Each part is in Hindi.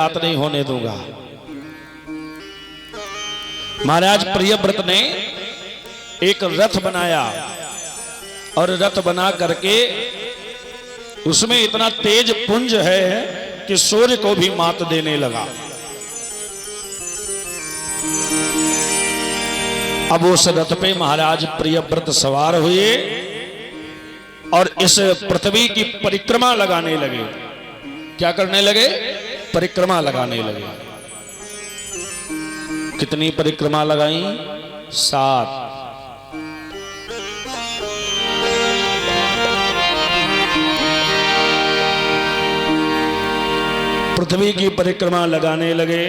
बात नहीं होने दूंगा। महाराज प्रियव्रत ने एक रथ बनाया और रथ बना करके उसमें इतना तेज पुंज है कि सूर्य को भी मात देने लगा। अब उस रथ पे महाराज प्रियव्रत सवार हुए और इस पृथ्वी की परिक्रमा लगाने लगे। क्या करने लगे? परिक्रमा लगाने लगे। कितनी परिक्रमा लगाई? 7। पृथ्वी की परिक्रमा लगाने लगे।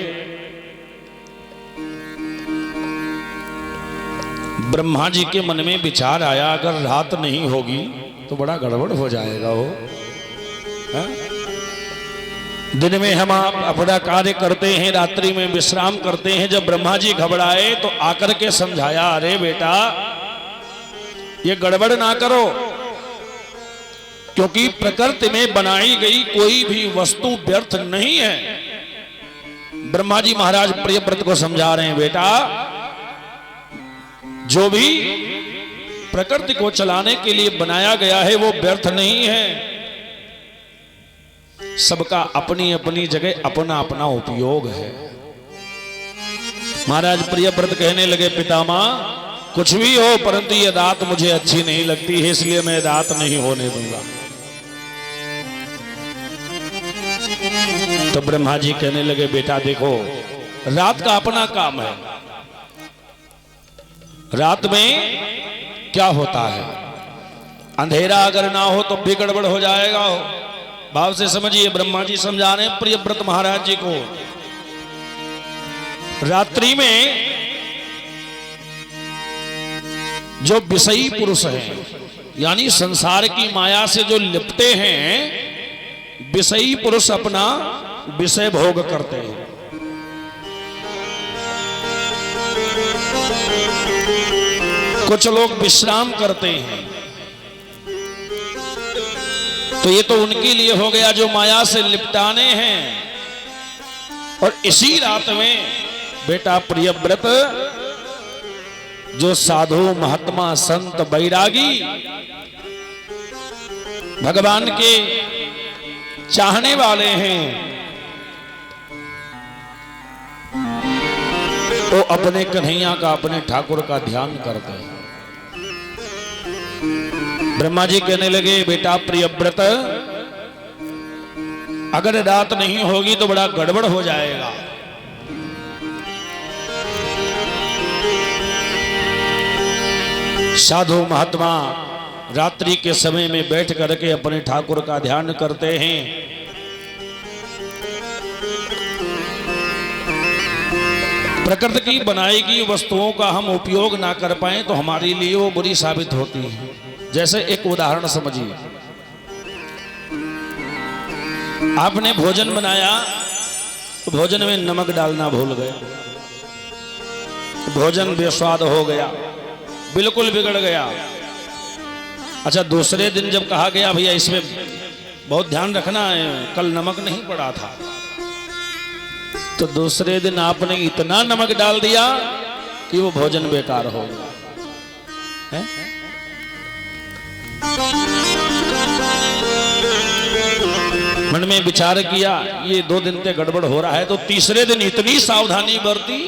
ब्रह्मा जी के मन में विचार आया, अगर रात नहीं होगी तो बड़ा गड़बड़ हो जाएगा। हो है? दिन में हम आप अपना कार्य करते हैं, रात्रि में विश्राम करते हैं। जब ब्रह्मा जी घबराए तो आकर के समझाया, अरे बेटा ये गड़बड़ ना करो, क्योंकि प्रकृति में बनाई गई कोई भी वस्तु व्यर्थ नहीं है। ब्रह्मा जी महाराज प्रियव्रत को समझा रहे हैं, बेटा जो भी प्रकृति को चलाने के लिए बनाया गया है वो व्यर्थ नहीं है। सबका अपनी अपनी जगह अपना अपना उपयोग है। महाराज प्रियव्रत कहने लगे, पितामह कुछ भी हो परंतु ये रात मुझे अच्छी नहीं लगती है, इसलिए मैं रात नहीं होने दूंगा। तो ब्रह्मा जी कहने लगे, बेटा देखो रात का अपना काम है। रात में क्या होता है, अंधेरा अगर ना हो तो भी गड़बड़ हो जाएगा। हो भाव से समझिए, ब्रह्मा जी समझा रहे हैं प्रियव्रत महाराज जी को। रात्रि में जो विषयी पुरुष हैं, यानी संसार की माया से जो लिपटे हैं, विषयी पुरुष अपना विषय भोग करते हैं। कुछ लोग विश्राम करते हैं, तो ये तो उनके लिए हो गया जो माया से लिपटाने हैं। और इसी रात में बेटा प्रियव्रत जो साधु महात्मा संत बैरागी भगवान के चाहने वाले हैं, वो अपने कन्हैया का, अपने ठाकुर का ध्यान करते हैं। ब्रह्मा जी कहने लगे, बेटा प्रियव्रत अगर रात नहीं होगी तो बड़ा गड़बड़ हो जाएगा। साधु महात्मा रात्रि के समय में बैठ करके अपने ठाकुर का ध्यान करते हैं। प्रकृति की बनाई गई वस्तुओं का हम उपयोग ना कर पाए तो हमारे लिए वो बुरी साबित होती है। जैसे एक उदाहरण समझिए, आपने भोजन बनाया तो भोजन में नमक डालना भूल गए, भोजन बेस्वाद हो गया, बिल्कुल बिगड़ गया। अच्छा, दूसरे दिन जब कहा गया भैया इसमें बहुत ध्यान रखना है, कल नमक नहीं पड़ा था, तो दूसरे दिन आपने इतना नमक डाल दिया कि वो भोजन बेकार हो गया। मन में विचार किया ये 2 दिन से गड़बड़ हो रहा है, तो तीसरे दिन इतनी सावधानी बरती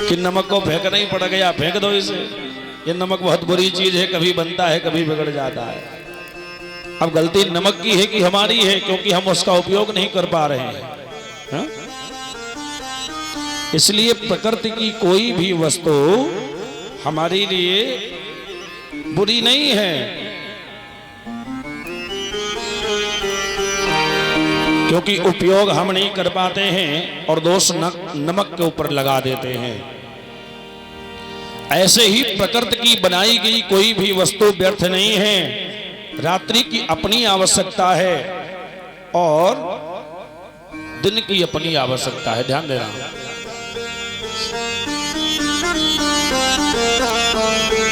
कि नमक को फेंकना ही पड़ गया। फेंक दो इसे, ये नमक बहुत बुरी चीज है, कभी बनता है कभी बिगड़ जाता है। अब गलती नमक की है कि हमारी है, क्योंकि हम उसका उपयोग नहीं कर पा रहे हैं। हा? इसलिए प्रकृति की कोई भी वस्तु हमारे लिए बुरी नहीं है, क्योंकि उपयोग हम नहीं कर पाते हैं और दोष नमक के ऊपर लगा देते हैं। ऐसे ही प्रकृति की बनाई गई कोई भी वस्तु व्यर्थ नहीं है। रात्रि की अपनी आवश्यकता है और दिन की अपनी आवश्यकता है। ध्यान देना,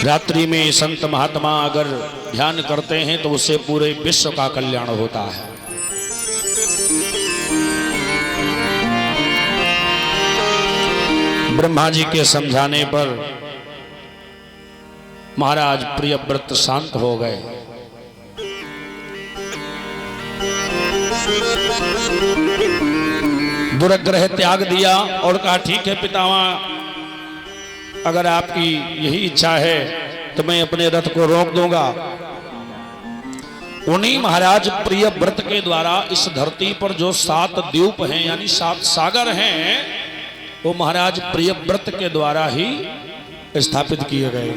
रात्रि में संत महात्मा अगर ध्यान करते हैं तो उससे पूरे विश्व का कल्याण होता है। ब्रह्मा जी के समझाने पर महाराज प्रियव्रत शांत हो गए। दुराग्रह त्याग दिया और कहा ठीक है पितामह, अगर आपकी यही इच्छा है तो मैं अपने रथ को रोक दूंगा। उन्हीं महाराज प्रियव्रत के द्वारा इस धरती पर जो 7 द्वीप हैं यानी 7 सागर हैं, वो महाराज प्रियव्रत के द्वारा ही स्थापित किए गए।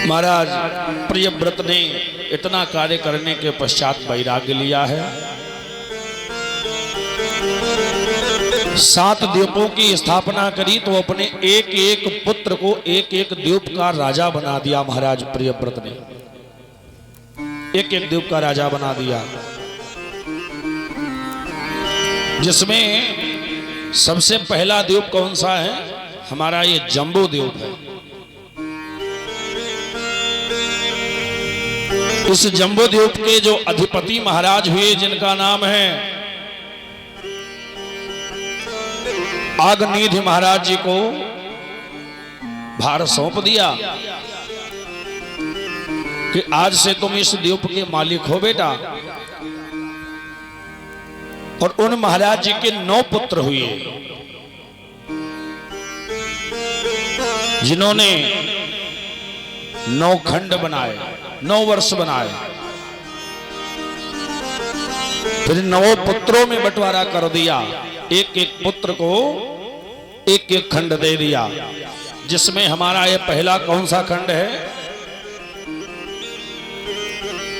महाराज प्रियव्रत ने इतना कार्य करने के पश्चात वैराग्य लिया है। 7 द्वीपों की स्थापना करी तो अपने एक एक पुत्र को एक एक द्वीप का राजा बना दिया। महाराज प्रियव्रत ने एक एक द्वीप का राजा बना दिया, जिसमें सबसे पहला द्वीप कौन सा है? हमारा ये जम्बू द्वीप है। उस जम्बू द्वीप के जो अधिपति महाराज हुए, जिनका नाम है आग्निधि महाराज जी को भार सौंप दिया कि आज से तुम इस द्वीप के मालिक हो बेटा। और उन महाराज जी के 9 पुत्र हुए, जिन्होंने 9 खंड बनाए, 9 वर्ष बनाए। फिर 9 पुत्रों में बंटवारा कर दिया, एक एक पुत्र को एक एक खंड दे दिया, जिसमें हमारा ये पहला कौन सा खंड है,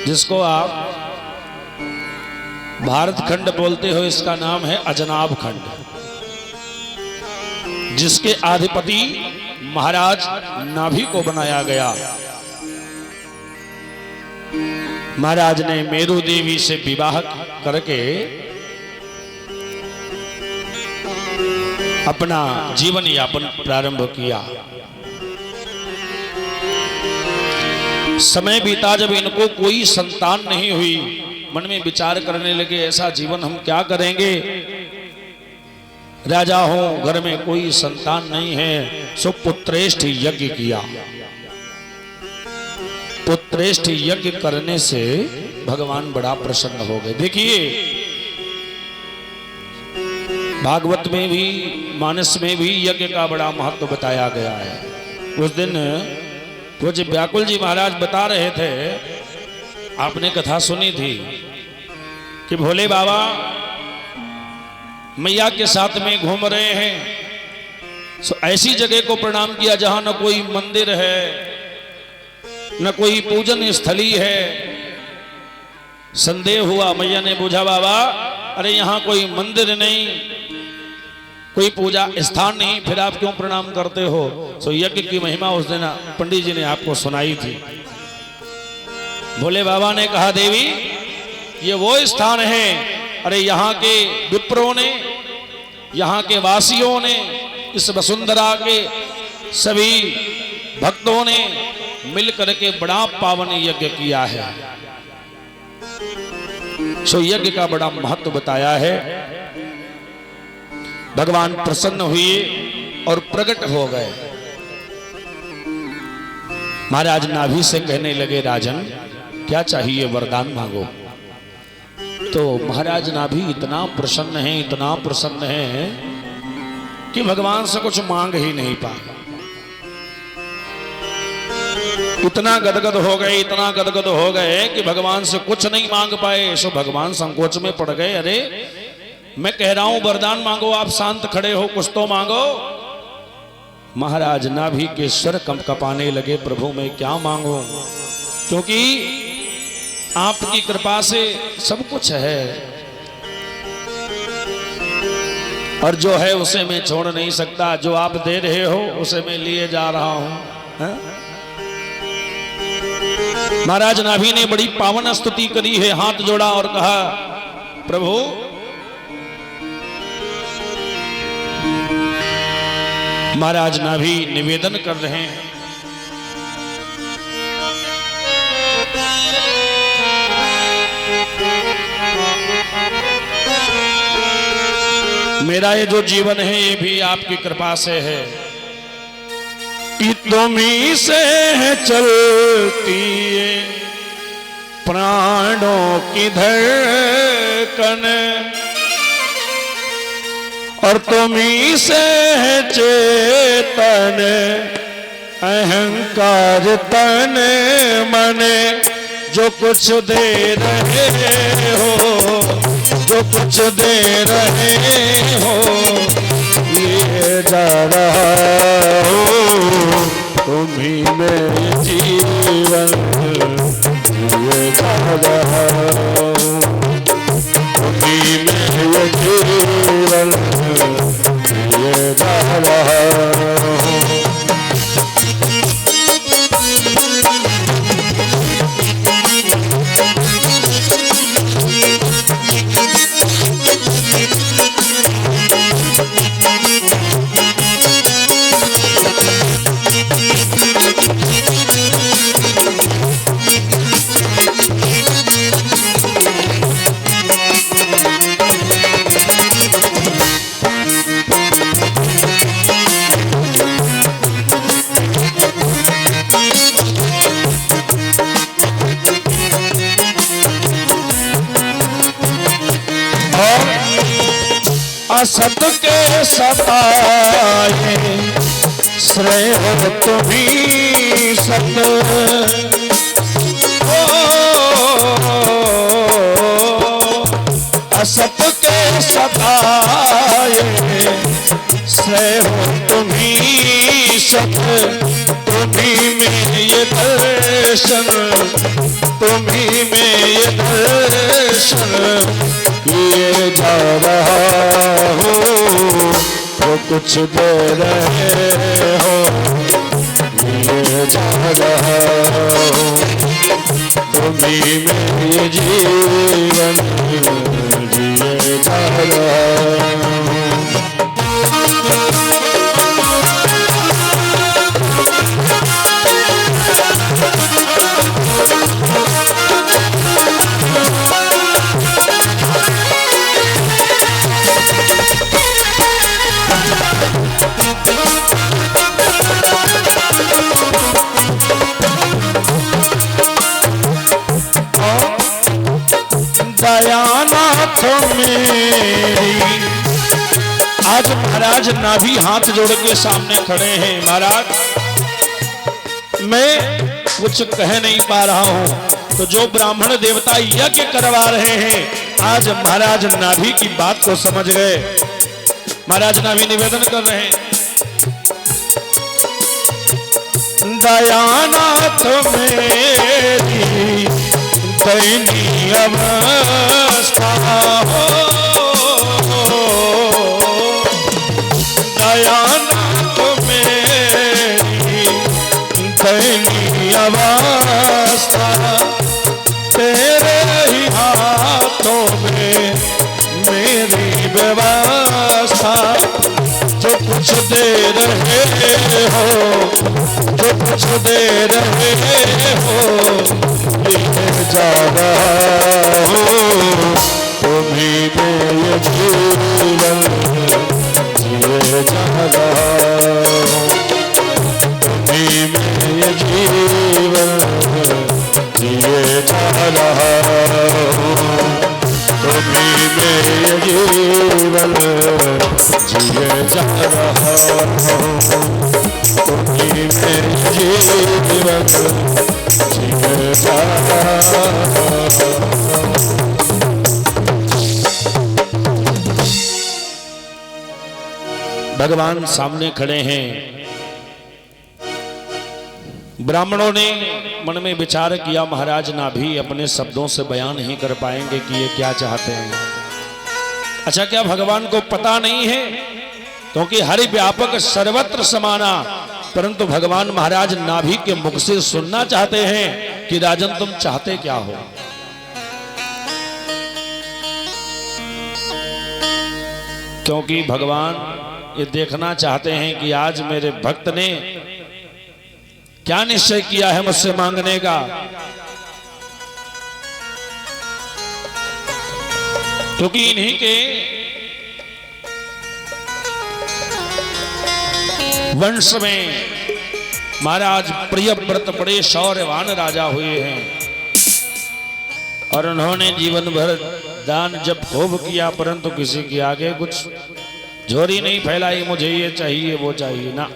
जिसको आप भारत खंड बोलते हो, इसका नाम है अजनाब खंड, जिसके अधिपति महाराज नाभि को बनाया गया। महाराज ने मेरू देवी से विवाह करके अपना जीवन यापन प्रारंभ किया। समय बीता, जब इनको कोई संतान नहीं हुई, मन में विचार करने लगे ऐसा जीवन हम क्या करेंगे, राजा हूं, घर में कोई संतान नहीं है, सो पुत्रेष्ठ यज्ञ किया। पुत्रेष्ठ यज्ञ करने से भगवान बड़ा प्रसन्न हो गए। देखिए भागवत में भी, मानस में भी यज्ञ का बड़ा महत्व बताया गया है। उस दिन पूज्य व्याकुल जी महाराज बता रहे थे, आपने कथा सुनी थी कि भोले बाबा मैया के साथ में घूम रहे हैं, सो ऐसी जगह को प्रणाम किया जहां न कोई मंदिर है, न कोई पूजन स्थली है। संदेह हुआ, मैया ने पूछा बाबा अरे यहां कोई मंदिर नहीं, कोई पूजा स्थान नहीं, फिर आप क्यों प्रणाम करते हो? सो यज्ञ की महिमा उस दिन पंडित जी ने आपको सुनाई थी। भोले बाबा ने कहा देवी ये वो स्थान है, अरे यहाँ के विप्रों ने, यहाँ के वासियों ने, इस वसुंधरा के सभी भक्तों ने मिलकर के बड़ा पावन यज्ञ किया है। सो यज्ञ का बड़ा महत्व बताया है। भगवान प्रसन्न हुए और प्रकट हो गए। महाराज नाभि से कहने लगे राजन क्या चाहिए, वरदान मांगो। तो महाराज नाभि इतना प्रसन्न है, इतना प्रसन्न है कि भगवान से कुछ मांग ही नहीं पाए। इतना गदगद हो गए, इतना गदगद हो गए कि भगवान से कुछ नहीं मांग पाए। सो भगवान संकोच में पड़ गए, अरे मैं कह रहा हूं वरदान मांगो, आप शांत खड़े हो, कुछ तो मांगो। महाराज नाभि के स्वर कंपकपाने लगे, प्रभु मैं क्या मांगू, क्योंकि आपकी कृपा से सब कुछ है और जो है उसे मैं छोड़ नहीं सकता, जो आप दे रहे हो उसे मैं लिए जा रहा हूं। महाराज नाभि ने बड़ी पावन स्तुति करी है, हाथ जोड़ा और कहा प्रभु महाराज नाभि निवेदन कर रहे हैं, मेरा ये जो जीवन है ये भी आपकी कृपा से है कि तुम्ही से है चलती है प्राणों की धड़कन और तुम्ही से है चेतन अहंकार तन मन जो कुछ दे रहे हो जो कुछ दे रहे हो ये जा रहा हो तुम्ही में जीवन ये जा रहा हो तुम्ही में ये जीवन ये जा रहा हो असत के सताए श्रेय हो तुम्ही सत असत के सताए श्रेय हो तुम्ही सत तुम्ही में ये दर्शन तुम्ही में ये दर्शन ये जा रहा हो वो कुछ दे रहे हो ये जा रहा हो तुम्ही में ये जीवन जिए जा रहा हो दयानाथ मेरी आज महाराज नाभि हाथ जोड़ के सामने खड़े हैं। महाराज मैं कुछ कह नहीं पा रहा हूं तो जो ब्राह्मण देवता यज्ञ करवा रहे हैं आज महाराज नाभि की बात को समझ गए। महाराज नाभि निवेदन कर रहे हैं दयानाथ मेरी दयनीय अवस्था हो दयानाथ मेरी दयनीय अवस्था तेरे ही हाथों में मेरी व्यवस्था जो कुछ दे रहे हो जो कुछ दे रहे हो ये जा रहा हो तुम्ही में ये जीवन जिए जा रहा हो तुम्ही में ये जीवन जिए जा रहा हो तुम्ही में ये जीवन जिए जा रहा हो तुम्ही में जीवन जिए जा रहा हो। भगवान सामने खड़े हैं। ब्राह्मणों ने मन में विचार किया महाराज नाभि अपने शब्दों से बयान नहीं कर पाएंगे कि ये क्या चाहते हैं। अच्छा क्या भगवान को पता नहीं है क्योंकि हरि व्यापक सर्वत्र समाना परंतु भगवान महाराज नाभि के मुख से सुनना चाहते हैं कि राजन तुम चाहते क्या हो। क्योंकि भगवान ये देखना चाहते हैं कि आज मेरे भक्त ने क्या निश्चय किया है मुझसे मांगने का। क्योंकि इन्हीं के वंश में महाराज प्रियव्रत बड़े शौर्यवान राजा हुए हैं और उन्होंने जीवन भर दान जब खूब किया, परंतु किसी के आगे कुछ झोरी नहीं फैलाई, मुझे ये चाहिए वो चाहिए ना।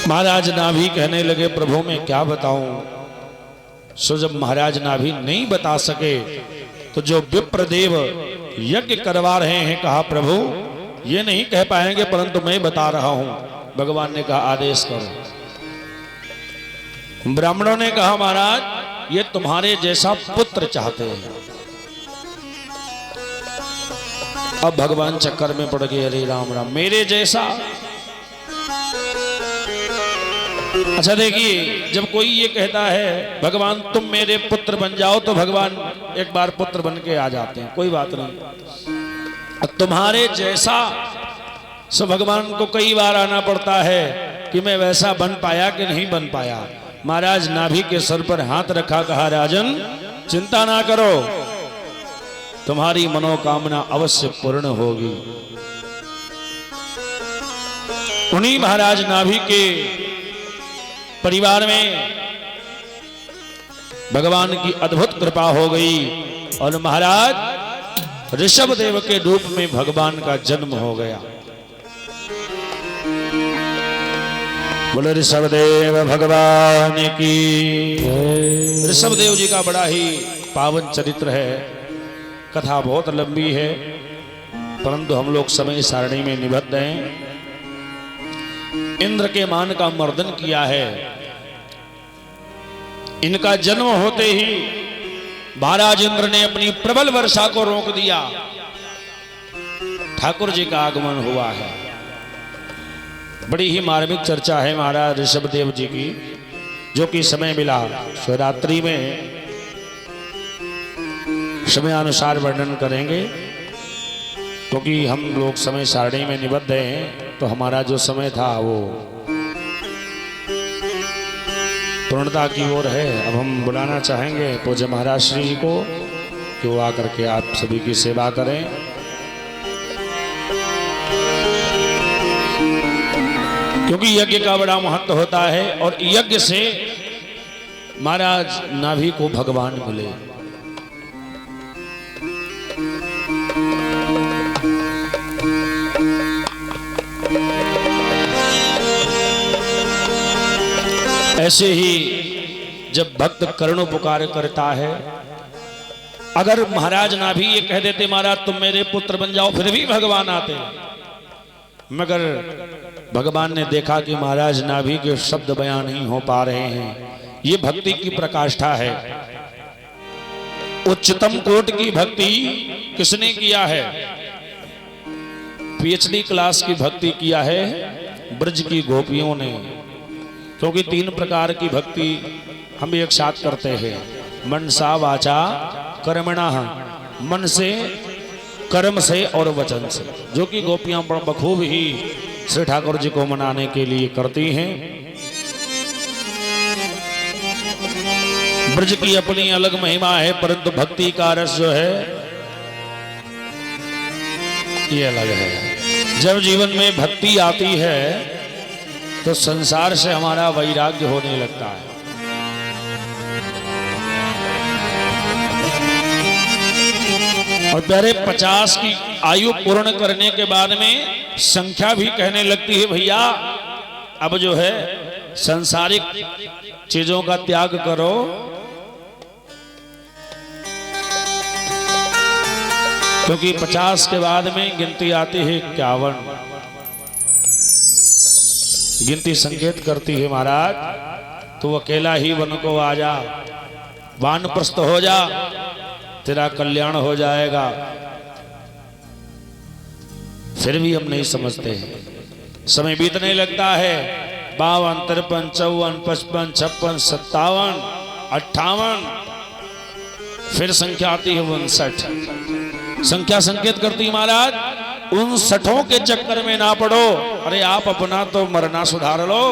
महाराज नाभि कहने लगे प्रभु मैं क्या बताऊं। सो जब महाराज नाभि नहीं बता सके तो जो विप्रदेव यज्ञ करवा रहे हैं कहा प्रभु ये नहीं कह पाएंगे, परंतु मैं बता रहा हूं। भगवान ने कहा आदेश करो। ब्राह्मणों ने कहा महाराज ये तुम्हारे जैसा पुत्र चाहते हैं। अब भगवान चक्कर में पड़ गए, अरे राम राम मेरे जैसा। अच्छा देखिए, जब कोई ये कहता है भगवान तुम मेरे पुत्र बन जाओ तो भगवान एक बार पुत्र बन के आ जाते हैं, कोई बात नहीं। तुम्हारे जैसा सो भगवान को कई बार आना पड़ता है कि मैं वैसा बन पाया कि नहीं बन पाया। महाराज नाभि के सर पर हाथ रखा, कहा राजन चिंता ना करो, तुम्हारी मनोकामना अवश्य पूर्ण होगी। उन्हीं महाराज नाभि के परिवार में भगवान की अद्भुत कृपा हो गई और महाराज ऋषभ देव के रूप में भगवान का जन्म हो गया। बोले ऋषभ देव भगवान की। ऋषभ देव जी का बड़ा ही पावन चरित्र है, कथा बहुत लंबी है, परंतु हम लोग समय सारणी में निबद्ध हैं। इंद्र के मान का मर्दन किया है। इनका जन्म होते ही महाराज इंद्र ने अपनी प्रबल वर्षा को रोक दिया। ठाकुर जी का आगमन हुआ है। बड़ी ही मार्मिक चर्चा है महाराज ऋषभ देव जी की, जो कि समय मिला शिवरात्रि में समय अनुसार वर्णन करेंगे, क्योंकि हम लोग समय सारणी में निबद्ध हैं। तो हमारा जो समय था वो पूर्णता की ओर है। अब हम बुलाना चाहेंगे पूज्य महाराज श्री जी को कि वो आकर के आप सभी की सेवा करें। क्योंकि यज्ञ का बड़ा महत्व होता है और यज्ञ से महाराज नाभि को भगवान मिले। ऐसे ही जब भक्त करुणोपकार करता है, अगर महाराज नाभि ये कह देते महाराज तुम मेरे पुत्र बन जाओ, फिर भी भगवान आते, मगर भगवान ने देखा कि महाराज नाभि के शब्द बयान नहीं हो पा रहे हैं। ये भक्ति की प्रकाष्ठा है। उच्चतम कोट की भक्ति किसने किया है? पीएचडी क्लास की भक्ति किया है ब्रज की गोपियों ने। क्योंकि 3 प्रकार की भक्ति हम एक साथ करते हैं, मनसा वाचा कर्मणा, मन से, कर्म से और वचन से, जो कि गोपियां बखूब ही श्री ठाकुर जी को मनाने के लिए करती हैं। ब्रज की अपनी अलग महिमा है, परंतु भक्ति का रस जो है ये अलग है। जब जीवन में भक्ति आती है तो संसार से हमारा वैराग्य होने लगता है। और प्यारे 50 की आयु पूर्ण करने के बाद में संख्या भी कहने लगती है भैया अब जो है सांसारिक चीजों का त्याग करो। क्योंकि 50 के बाद में गिनती आती है 51। गिनती संकेत करती है महाराज तू अकेला ही वन को आ जा, वानप्रस्थ हो जा, तेरा कल्याण हो जाएगा। फिर भी हम नहीं समझते हैं। समय बीतने लगता है 52, 53, 54, 55, 56, 57, 58, फिर संख्या आती है 59। संख्या संकेत करती है महाराज 59 के चक्कर में ना पड़ो। अरे आप अपना तो मरना सुधार लो।